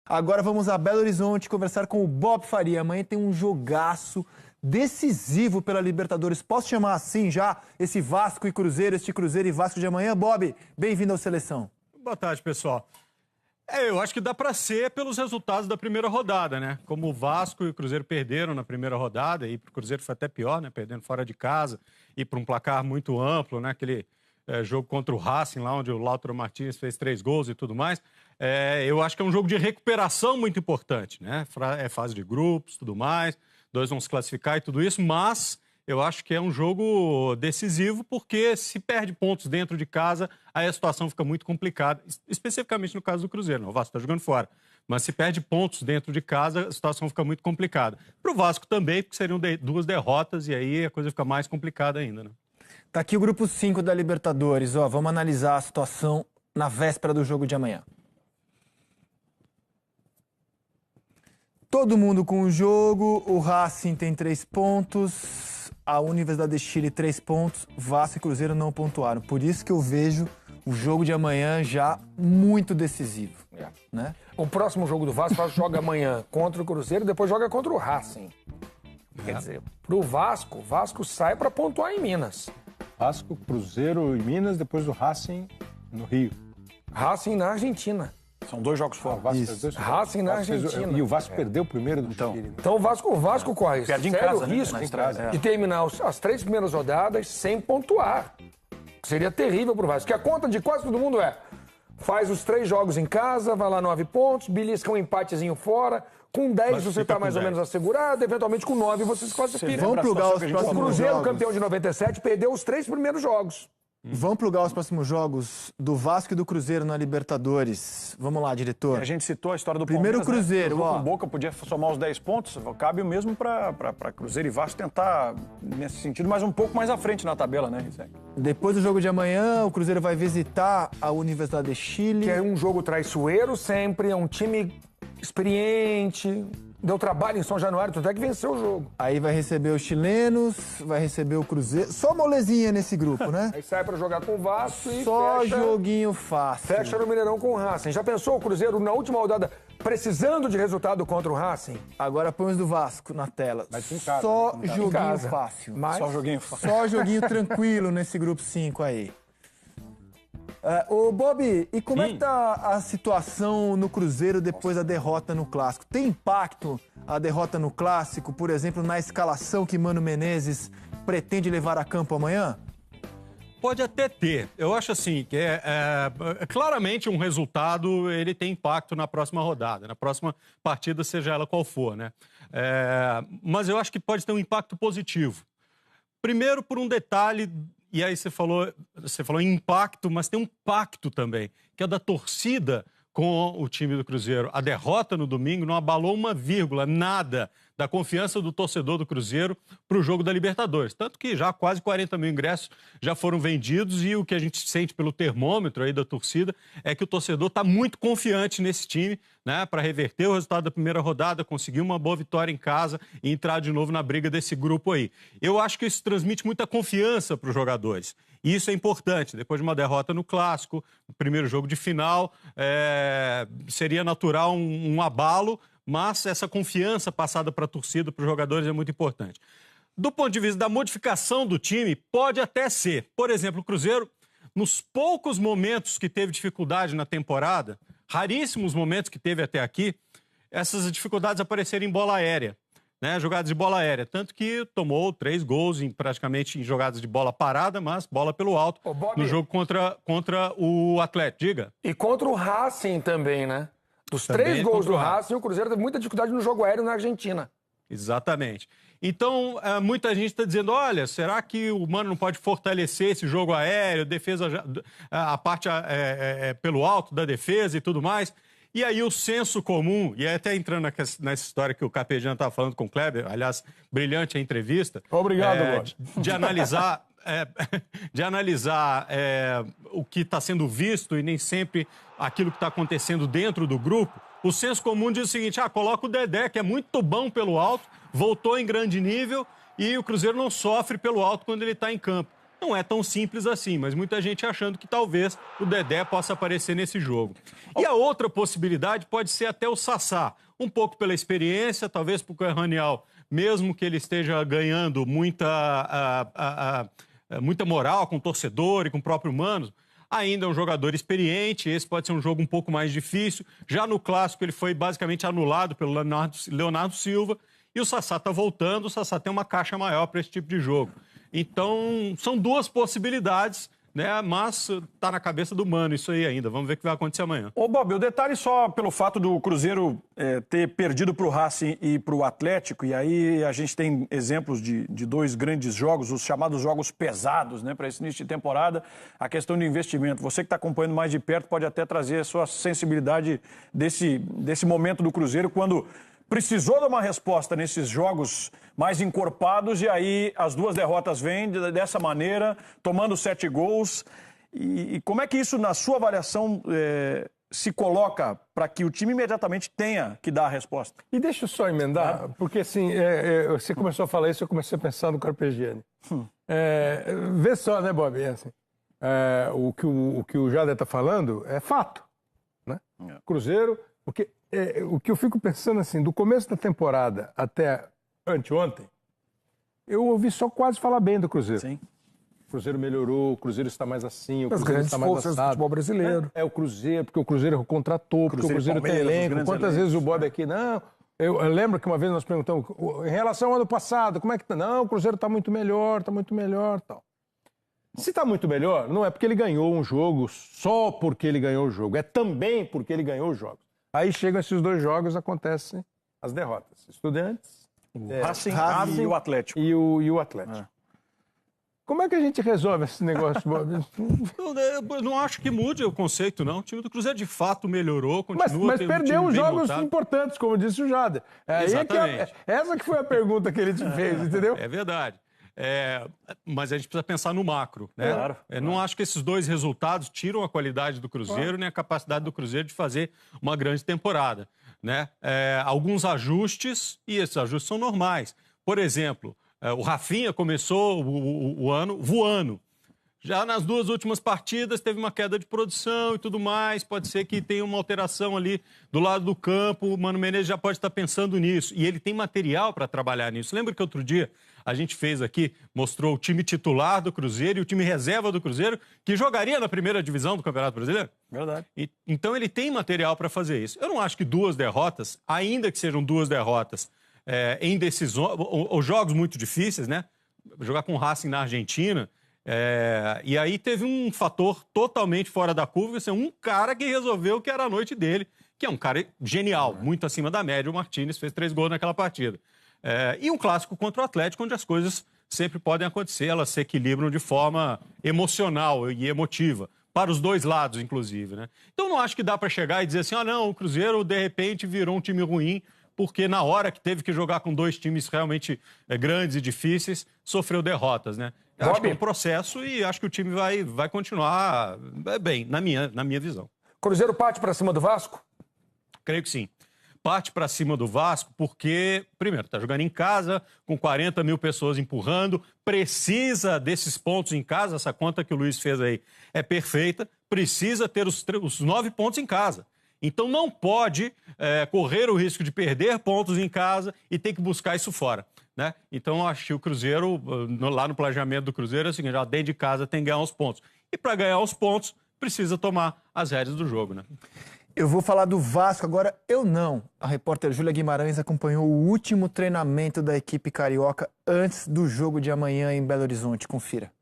Agora vamos a Belo Horizonte conversar com o Bob Faria. Amanhã tem um jogaço decisivo pela Libertadores. Posso chamar assim já esse Vasco e Cruzeiro, este Cruzeiro e Vasco de amanhã? Bob, bem-vindo ao Seleção. Boa tarde, pessoal. Eu acho que dá para ser pelos resultados da primeira rodada, né? Como o Vasco e o Cruzeiro perderam na primeira rodada, e para o Cruzeiro foi até pior, né? Perdendo fora de casa e para um placar muito amplo, né? Aquele jogo contra o Racing, lá onde o Lautaro Martínez fez 3 gols e tudo mais. Eu acho que é um jogo de recuperação muito importante, né? É fase de grupos, tudo mais, 2 vão se classificar e tudo isso, mas eu acho que é um jogo decisivo porque se perde pontos dentro de casa, aí a situação fica muito complicada, especificamente no caso do Cruzeiro, né? O Vasco está jogando fora, mas se perde pontos dentro de casa, a situação fica muito complicada. Para o Vasco também, porque seriam 2 derrotas e aí a coisa fica mais complicada ainda, né? Tá aqui o grupo 5 da Libertadores. Vamos analisar a situação na véspera do jogo de amanhã. Todo mundo com o jogo. O Racing tem 3 pontos. A Universidade de Chile 3 pontos. Vasco e Cruzeiro não pontuaram. Por isso que eu vejo o jogo de amanhã já muito decisivo. Né? O próximo jogo do Vasco joga amanhã contra o Cruzeiro e depois joga contra o Racing. Quer dizer, pro Vasco, o Vasco sai para pontuar em Minas. Vasco, Cruzeiro em Minas, depois do Racing no Rio. Racing na Argentina. São 2 jogos fora. Racing na Argentina. E o Vasco perdeu o primeiro do Chile. Então o Vasco corre perde em sério casa, risco né? de terminar as 3 primeiras rodadas sem pontuar. Seria terrível pro Vasco. Que a conta de quase todo mundo faz os 3 jogos em casa, vai lá 9 pontos, belisca um empatezinho fora. Com 10 você está mais ou menos assegurado, eventualmente com 9 você se classifica. Vamos plugar os próximos jogos. O Cruzeiro, jogos. campeão de 97, perdeu os 3 primeiros jogos. Vamos plugar os próximos jogos do Vasco e do Cruzeiro na Libertadores. Vamos lá, diretor. A gente citou a história do Primeiro Palmeiras, Cruzeiro, né? O ó. jogo com Boca podia somar os 10 pontos. Cabe o mesmo para Cruzeiro e Vasco tentar, nesse sentido, mas um pouco mais à frente na tabela, né, Rizek? Depois do jogo de amanhã, o Cruzeiro vai visitar a Universidade de Chile. Que é um jogo traiçoeiro sempre, é um time experiente. Deu trabalho em São Januário, tanto é que venceu o jogo. Aí vai receber os chilenos, vai receber o Cruzeiro. Só molezinha nesse grupo, né? Aí sai pra jogar com o Vasco e Só fecha, joguinho fácil. fecha no Mineirão com o Racing. Já pensou o Cruzeiro na última rodada precisando de resultado contra o Racing? Agora põe os do Vasco na tela. Mas em casa, Só em casa. joguinho Em casa. fácil. Mas Só joguinho fácil. Só joguinho tranquilo nesse grupo 5 aí. Ô, Bob, e como é que tá a situação no Cruzeiro depois da derrota no Clássico? Tem impacto a derrota no Clássico, por exemplo, na escalação que Mano Menezes pretende levar a campo amanhã? Pode até ter. Eu acho assim, que claramente um resultado ele tem impacto na próxima rodada, na próxima partida, seja ela qual for, né? Mas eu acho que pode ter um impacto positivo. Primeiro, por um detalhe, e aí você falou em impacto, mas tem um pacto também, que é da torcida com o time do Cruzeiro. A derrota no domingo não abalou uma vírgula, nada da confiança do torcedor do Cruzeiro para o jogo da Libertadores. Tanto que já quase 40 mil ingressos já foram vendidos e o que a gente sente pelo termômetro aí da torcida é que o torcedor está muito confiante nesse time, né, para reverter o resultado da primeira rodada, conseguir uma boa vitória em casa e entrar de novo na briga desse grupo aí. Eu acho que isso transmite muita confiança para os jogadores. E isso é importante. Depois de uma derrota no Clássico, no primeiro jogo de final, seria natural um abalo, mas essa confiança passada para a torcida, para os jogadores, é muito importante. Do ponto de vista da modificação do time, pode até ser. Por exemplo, o Cruzeiro, nos poucos momentos que teve dificuldade na temporada, raríssimos momentos que teve até aqui, essas dificuldades apareceram em bola aérea, né? Jogadas de bola aérea. Tanto que tomou 3 gols praticamente em jogadas de bola parada, mas bola pelo alto, no jogo contra o Atlético. Diga. E contra o Racing também, né? Dos Também 3 gols contra do o Racing. Racing, o Cruzeiro teve muita dificuldade no jogo aéreo na Argentina. Exatamente. Então, muita gente está dizendo, olha, será que o Mano não pode fortalecer esse jogo aéreo, defesa, a parte pelo alto da defesa e tudo mais? E aí o senso comum, e até entrando nessa história que o Capejano estava falando com o Kleber, aliás, brilhante a entrevista. Obrigado, Bob. De analisar... o que está sendo visto e nem sempre aquilo que está acontecendo dentro do grupo, o senso comum diz o seguinte, coloca o Dedé, que é muito bom pelo alto, voltou em grande nível e o Cruzeiro não sofre pelo alto quando ele está em campo. Não é tão simples assim, mas muita gente achando que talvez o Dedé possa aparecer nesse jogo. E a outra possibilidade pode ser até o Sassá, um pouco pela experiência, talvez porque o Raniel, mesmo que ele esteja ganhando muita moral com o torcedor e com o próprio Mano, ainda é um jogador experiente, esse pode ser um jogo um pouco mais difícil. Já no Clássico ele foi basicamente anulado pelo Leonardo Silva e o Sassá está voltando, o Sassá tem uma caixa maior para esse tipo de jogo. Então, são duas possibilidades, né? Mas tá na cabeça do Mano isso aí ainda. Vamos ver o que vai acontecer amanhã. Ô, Bob, o detalhe só pelo fato do Cruzeiro ter perdido para o Racing e para o Atlético, e aí a gente tem exemplos de dois grandes jogos, os chamados jogos pesados, né, para esse início de temporada, a questão do investimento. Você que está acompanhando mais de perto pode até trazer a sua sensibilidade desse momento do Cruzeiro, quando precisou dar uma resposta nesses jogos mais encorpados e aí as duas derrotas vêm dessa maneira, tomando 7 gols. E como é que isso, na sua avaliação, se coloca para que o time imediatamente tenha que dar a resposta? E deixa eu só emendar, porque assim, você começou a falar isso, eu comecei a pensar no Carpegiani. Vê só, né, Bob? Assim, o que o Jader está falando é fato. Né? Cruzeiro, porque o que eu fico pensando assim, do começo da temporada até anteontem, eu ouvi só quase falar bem do Cruzeiro. Sim. O Cruzeiro melhorou, o Cruzeiro está mais assim, o As Cruzeiro grandes está mais forças do assado. futebol brasileiro. É o Cruzeiro, porque o Cruzeiro contratou, porque o Cruzeiro tem elenco. Quantas vezes o Bob aqui, não... Eu lembro que uma vez nós perguntamos, em relação ao ano passado, como é que tá? Não, o Cruzeiro está muito melhor, tal. Se está muito melhor, não é porque ele ganhou um jogo só porque ele ganhou o jogo, é também porque ele ganhou os jogos. Aí chegam esses dois jogos, acontecem as derrotas. Estudiantes, Racing e o Atlético. E o Atlético. Como é que a gente resolve esse negócio, Bob? Eu não acho que mude o conceito, não. O time do Cruzeiro de fato melhorou, continua... Mas perdeu os jogos importantes, como disse o Jader. Exatamente. Essa que foi a pergunta que ele te fez, entendeu? É verdade. Mas a gente precisa pensar no macro, né? Claro. Não acho que esses dois resultados tiram a qualidade do Cruzeiro nem a capacidade do Cruzeiro de fazer uma grande temporada, né? Alguns ajustes, e esses ajustes são normais. Por exemplo, o Rafinha começou o ano voando. Já nas duas últimas partidas teve uma queda de produção e tudo mais. Pode ser que tenha uma alteração ali do lado do campo. O Mano Menezes já pode estar pensando nisso. E ele tem material para trabalhar nisso. Lembra que outro dia a gente fez aqui, mostrou o time titular do Cruzeiro e o time reserva do Cruzeiro, que jogaria na primeira divisão do Campeonato Brasileiro? Verdade. Então ele tem material para fazer isso. Eu não acho que duas derrotas, ainda que sejam duas derrotas em decisões, ou jogos muito difíceis, né? Jogar com o Racing na Argentina... e aí teve um fator totalmente fora da curva, assim, um cara que resolveu que era a noite dele, que é um cara genial, muito acima da média. O Martínez fez 3 gols naquela partida. E um clássico contra o Atlético, onde as coisas sempre podem acontecer, elas se equilibram de forma emocional e emotiva, para os dois lados, inclusive, né? Então não acho que dá para chegar e dizer assim, não, o Cruzeiro de repente virou um time ruim, porque na hora que teve que jogar com dois times realmente grandes e difíceis, sofreu derrotas, né? Eu acho que é um processo e acho que o time vai continuar bem, na minha visão. Cruzeiro parte para cima do Vasco? Creio que sim. Parte para cima do Vasco porque, primeiro, está jogando em casa, com 40 mil pessoas empurrando, precisa desses pontos em casa, essa conta que o Luiz fez aí é perfeita, precisa ter os 9 pontos em casa. Então não pode correr o risco de perder pontos em casa e ter que buscar isso fora, né? Então acho que o Cruzeiro, lá no planejamento do Cruzeiro, é o seguinte, dentro de casa tem que ganhar os pontos. E para ganhar os pontos, precisa tomar as rédeas do jogo, né? Eu vou falar do Vasco agora, eu não. A repórter Júlia Guimarães acompanhou o último treinamento da equipe carioca antes do jogo de amanhã em Belo Horizonte. Confira.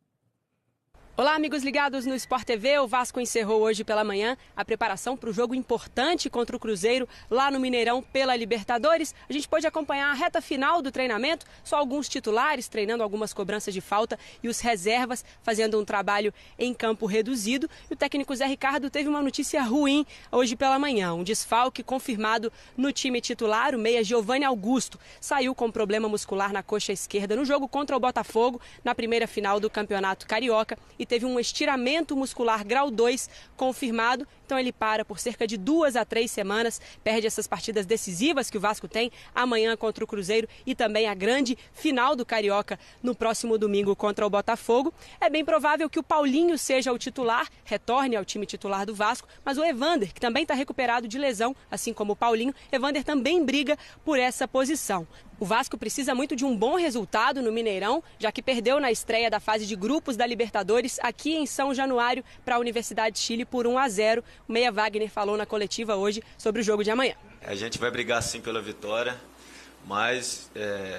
Olá, amigos ligados no Sport TV. O Vasco encerrou hoje pela manhã a preparação para o jogo importante contra o Cruzeiro lá no Mineirão pela Libertadores. A gente pôde acompanhar a reta final do treinamento, só alguns titulares treinando algumas cobranças de falta e os reservas fazendo um trabalho em campo reduzido. E o técnico Zé Ricardo teve uma notícia ruim hoje pela manhã. Um desfalque confirmado no time titular. O meia Giovanni Augusto saiu com problema muscular na coxa esquerda no jogo contra o Botafogo na primeira final do Campeonato Carioca e teve um estiramento muscular grau 2 confirmado, então ele para por cerca de 2 a 3 semanas, perde essas partidas decisivas que o Vasco tem amanhã contra o Cruzeiro e também a grande final do Carioca no próximo domingo contra o Botafogo. É bem provável que o Paulinho seja o titular, retorne ao time titular do Vasco, mas o Evander, que também está recuperado de lesão, assim como o Paulinho, Evander também briga por essa posição. O Vasco precisa muito de um bom resultado no Mineirão, já que perdeu na estreia da fase de grupos da Libertadores aqui em São Januário para a Universidade de Chile por 1 a 0. O Meia Wagner falou na coletiva hoje sobre o jogo de amanhã. A gente vai brigar sim pela vitória, mas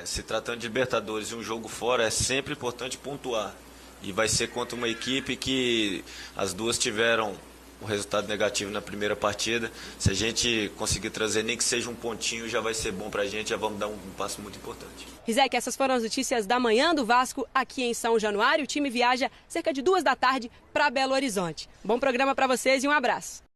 se tratando de Libertadores e um jogo fora, é sempre importante pontuar. E vai ser contra uma equipe que as duas tiveram um resultado negativo na primeira partida. Se a gente conseguir trazer nem que seja um pontinho, já vai ser bom pra gente, já vamos dar um passo muito importante. Rizek, essas foram as notícias da manhã do Vasco aqui em São Januário. O time viaja cerca de 2 da tarde para Belo Horizonte. Bom programa para vocês e um abraço.